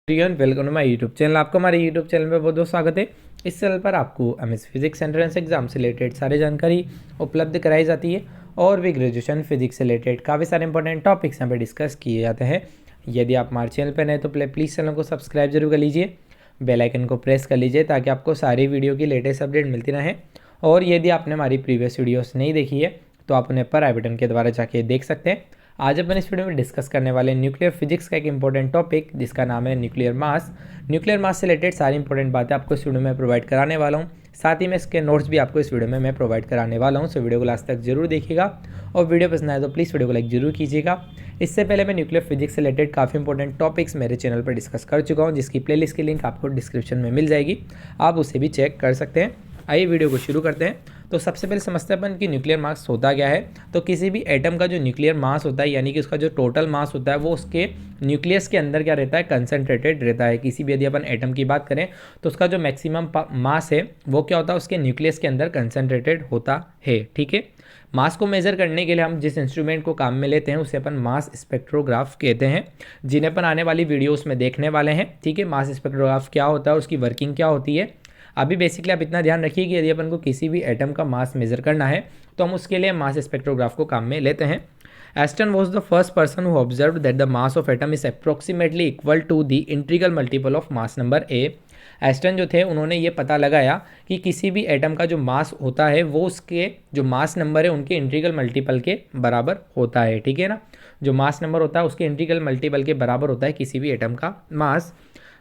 Welcome to my YouTube channel. आपका हमारे YouTube channel में बहुत बहुत स्वागत है। इस चैनल पर आपको एमएस फिजिक्स एंट्रेंस एग्जाम से रिलेटेड सारी जानकारी उपलब्ध कराई जाती है और भी ग्रेजुएशन फिजिक्स से रिलेटेड काफ़ी सारे इंपॉर्टेंट टॉपिक्स यहाँ पे डिस्कस किए जाते हैं। यदि आप हमारे चैनल पर नए तो प्लीज़ चैनल को सब्सक्राइब जरूर कर लीजिए, बेल आइकन को प्रेस कर लीजिए ताकि आपको सारी वीडियो की लेटेस्ट अपडेट मिलती रहे। और यदि आपने हमारी प्रीवियस वीडियोस नहीं देखी है तो आप उन्हें पर आई बटन के द्वारा जाके देख सकते हैं। आज अपन इस वीडियो में डिस्कस करने वाले न्यूक्लियर फिजिक्स का एक इंपॉर्टेंट टॉपिक जिसका नाम है न्यूक्लियर मास। न्यूक्लियर मास से रिलेटेड सारी इंपॉर्टेंट बातें आपको इस वीडियो में प्रोवाइड कराने वाला हूं। साथ ही में इसके नोट्स भी आपको इस वीडियो में मैं प्रोवाइड कराने वाला हूं। सो वीडियो को लास्ट तक जरूर देखिएगा और वीडियो पसंद आए तो प्लीज़ वीडियो को लाइक जरूर कीजिएगा। इससे पहले मैं न्यूक्लियर फिजिक्स से रिलेटेड काफ़ी इंपॉर्टेंट टॉपिक्स मेरे चैनल पर डिस्कस कर चुका हूँ, जिसकी प्लेलिस्ट की लिंक आपको डिस्क्रिप्शन में मिल जाएगी, आप उसे भी चेक कर सकते हैं। आइए वीडियो को शुरू करते हैं। तो सबसे पहले समझते हैं अपन कि न्यूक्लियर मास होता क्या है। तो किसी भी एटम का जो न्यूक्लियर मास होता है यानी कि उसका जो टोटल मास होता है वो उसके न्यूक्लियस के अंदर क्या रहता है, कंसंट्रेटेड रहता है। किसी भी यदि अपन एटम की बात करें तो उसका जो मैक्सिमम मास है वो क्या होता है, उसके न्यूक्लियस के अंदर कंसंट्रेटेड होता है। ठीक है, मास को मेजर करने के लिए हम जिस इंस्ट्रूमेंट को काम में लेते हैं उसे अपन मास स्पेक्ट्रोग्राफ कहते हैं, जिन्हें अपन आने वाली वीडियोस में देखने वाले हैं। ठीक है, मास स्पेक्ट्रोग्राफ क्या होता है, उसकी वर्किंग क्या होती है। अभी बेसिकली आप इतना ध्यान रखिए कि यदि अपन को किसी भी एटम का मास मेजर करना है तो हम उसके लिए मास स्पेक्ट्रोग्राफ को काम में लेते हैं। Aston was the first person who observe that the mass of atom is approximately equal to the integral multiple of mass number A. Aston जो थे उन्होंने ये पता लगाया कि किसी भी एटम का जो मास होता है वो उसके जो मास नंबर है उनके इंटीग्रल मल्टीपल के बराबर होता है। ठीक है ना, जो मास नंबर होता है उसके इंटीग्रल मल्टीपल के बराबर होता है किसी भी एटम का मास।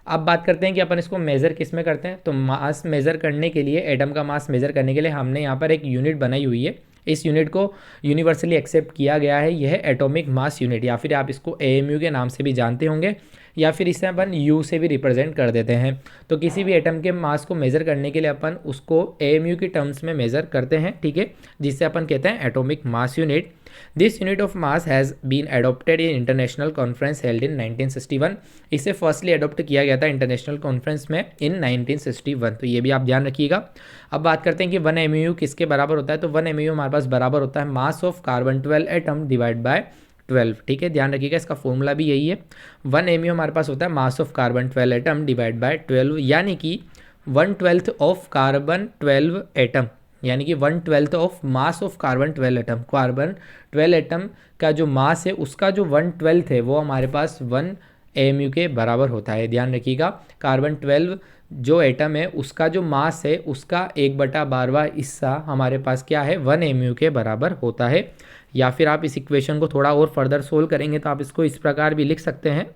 अब बात करते हैं कि अपन इसको मेज़र किस में करते हैं। तो मास मेज़र करने के लिए, एटम का मास मेज़र करने के लिए हमने यहाँ पर एक यूनिट बनाई हुई है। इस यूनिट को यूनिवर्सली एक्सेप्ट किया गया है, यह एटॉमिक मास यूनिट, या फिर आप इसको एएमयू के नाम से भी जानते होंगे, या फिर इसे अपन यू से भी रिप्रेजेंट कर देते हैं। तो किसी भी एटम के मास को मेज़र करने के लिए अपन उसको एएमयू की टर्म्स में मेज़र करते हैं। ठीक है, जिससे अपन कहते हैं atomic mass unit. This unit of mass has been adopted in international conference held in 1961। इसे फर्स्टली एडोप्ट किया गया था इंटरनेशनल कॉन्फ्रेंस में इन 1961। तो ये भी आप ध्यान रखिएगा। अब बात करते हैं कि 1 एमयू किसके बराबर होता है। तो 1 एमयू हमारे पास बराबर होता है mass of carbon 12 atom divide by 12। ठीक है, ध्यान रखिएगा, इसका फॉर्मूला भी यही है। 1 एमयू हमारे पास होता है mass of carbon 12 atom divide by 12, यानी कि 1/12 ऑफ कार्बन 12 एटम, यानी कि 1/12 of mass of carbon 12 atom. Carbon 12 atom का जो मास है उसका जो 1/12 है वो हमारे पास 1 एमयू के बराबर होता है। ध्यान रखिएगा, कार्बन 12 जो एटम है उसका जो मास है उसका 1/12वां हिस्सा हमारे पास क्या है, 1 एमयू के बराबर होता है। या फिर आप इस इक्वेशन को थोड़ा और फर्दर सोल्व करेंगे तो आप इसको इस प्रकार भी लिख सकते हैं।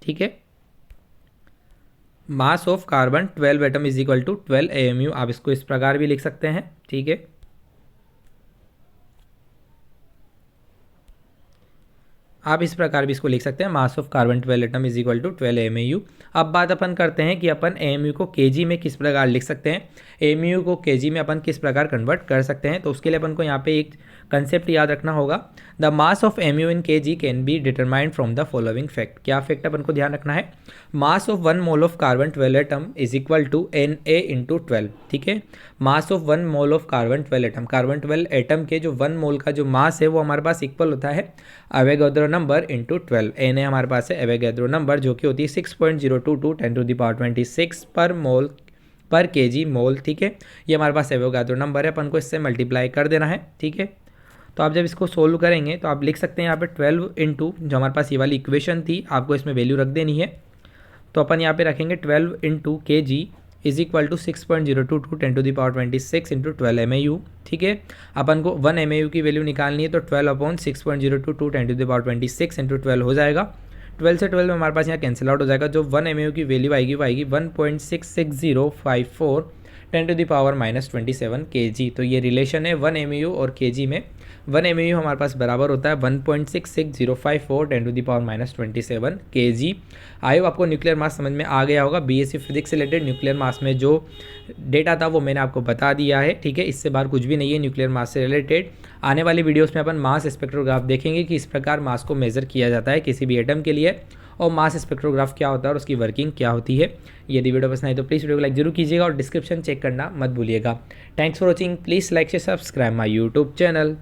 ठीक है, mass of carbon 12 atom is equal to 12 AMU, आप इसको इस प्रकार भी लिख सकते हैं। ठीक है, आप इस प्रकार भी इसको लिख सकते हैं, mass of carbon 12 atom is equal to 12 AMU. अब बात अपन करते हैं कि अपन एमयू को केजी में किस प्रकार लिख सकते हैं, एमयू को केजी में अपन किस प्रकार कन्वर्ट कर सकते हैं। तो उसके लिए अपन को यहाँ पे एक कंसेप्ट याद रखना होगा। The mass of AMU in kg can be determined from the following fact. क्या फैक्ट अपन को ध्यान रखना है, mass of 1 mole of carbon 12 atom is equal to Na into 12। ठीक है, mass of 1 mole of carbon 12 atom, carbon 12 atom के जो 1 मोल का जो मास है वो हमारे पास इक्वल होता है एवोगाड्रो नंबर इंटू 12। Na हमारे पास है एवोगाड्रो नंबर जो कि होती है 6.022 10⁻26 पर मोल पर केजी मोल। ठीक है, ये हमारे पास एवोगाड्रो नंबर है, अपन को इससे मल्टीप्लाई कर देना है। ठीक है, तो आप जब इसको सोल्व करेंगे तो आप लिख सकते हैं यहाँ पे 12 इंटू जो हमारे पास ये वाली इक्वेशन थी आपको इसमें वैल्यू रख देनी है। तो अपन यहाँ पे रखेंगे 12 into K G is equal to 6.022 10⁻26 into 12 MU. ठीक है, अपन को 1 एमयू की वैल्यू निकालनी है तो 12/6.022 10⁻26 इंटू 12 हो जाएगा। 12 से 12 में हमारे पास यहाँ कैंसिल आउट हो जाएगा। जो 1 एमयू की वैल्यू आएगी वो आएगी 1.66054 10⁻⁻27 kg। तो ये रिलेशन है 1 एमयू और केजी में। 1 एमयू हमारे पास बराबर होता है 1.66054 10⁻⁻27 kg। आई होप आपको न्यूक्लियर मास समझ में आ गया होगा। बीएससी फिजिक्स से रिलेटेड न्यूक्लियर मास में जो डेटा था वो मैंने आपको बता दिया है। ठीक है, इससे बाहर कुछ भी नहीं है न्यूक्लियर मास से रिलेटेड। आने वाली वीडियोस में अपन मास स्पेक्ट्रोग्राफ देखेंगे कि इस प्रकार मास को मेजर किया जाता है किसी भी एटम के लिए, और मास स्पेक्ट्रोग्राफ क्या होता है और उसकी वर्किंग क्या होती है। यदि वीडियो पसंद आए तो प्लीज़ वीडियो को लाइक जरूर कीजिएगा और डिस्क्रिप्शन चेक करना मत भूलिएगा। Thanks for watching, please like से सब्सक्राइब माई यूट्यूब चैनल।